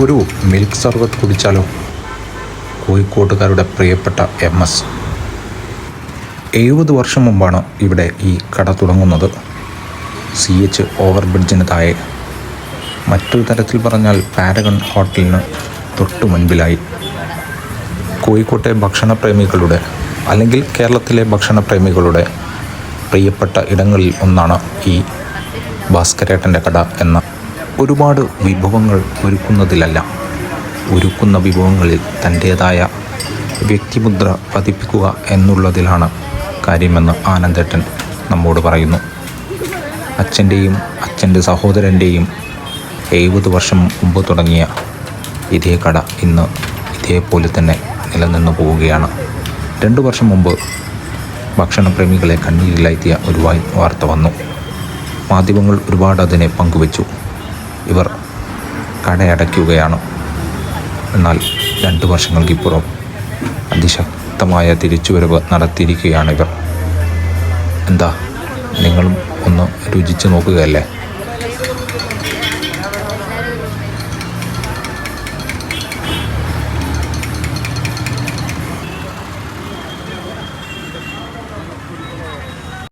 ഒരു മിൽക്ക് സർബത്ത് കുടിച്ചാലോ? കോഴിക്കോട്ടുകാരുടെ പ്രിയപ്പെട്ട MS. 70 വർഷം മുമ്പാണ് ഇവിടെ ഈ കട തുടങ്ങുന്നത്. CH ഓവർ ബ്രിഡ്ജിന് താഴെ. മറ്റൊരു തരത്തിൽ പറഞ്ഞാൽ പാരഗൺ ഹോട്ടലിന് തൊട്ട് മുൻപിലായി. കോഴിക്കോട്ടെ ഭക്ഷണപ്രേമികളുടെ അല്ലെങ്കിൽ കേരളത്തിലെ ഭക്ഷണപ്രേമികളുടെ പ്രിയപ്പെട്ട ഇടങ്ങളിൽ ഒന്നാണ് ഈ ഭാസ്കരേട്ടൻ്റെ കട എന്ന. ഒരുപാട് വിഭവങ്ങൾ ഒരുക്കുന്നതിലല്ല, ഒരുക്കുന്ന വിഭവങ്ങളിൽ തൻ്റേതായ വ്യക്തിമുദ്ര പതിപ്പിക്കുക എന്നുള്ളതിലാണ് കാര്യമെന്ന് ആനന്ദേട്ടൻ നമ്മോട് പറയുന്നു. അച്ഛൻ്റെയും അച്ഛൻ്റെ സഹോദരൻ്റെയും 70 വർഷം മുമ്പ് തുടങ്ങിയ ഇതേ കട ഇന്ന് ഇതേപോലെ തന്നെ നിലനിന്ന് പോവുകയാണ്. 2 വർഷം മുമ്പ് ഭക്ഷണപ്രേമികളെ കണ്ണീരിലാഴ്ത്തിയ ഒരു വാർത്ത വന്നു. മാധ്യമങ്ങൾ ഒരുപാട് അതിനെ പങ്കുവച്ചു. ഇവർ കടയടയ്ക്കുകയാണ്. എന്നാൽ 2 വർഷങ്ങൾക്കിപ്പുറം അതിശക്തമായ തിരിച്ചുവരവ് നടത്തിയിരിക്കുകയാണ് ഇവർ. എന്താ, നിങ്ങളും ഒന്ന് രുചിച്ച് നോക്കുകയല്ലേ?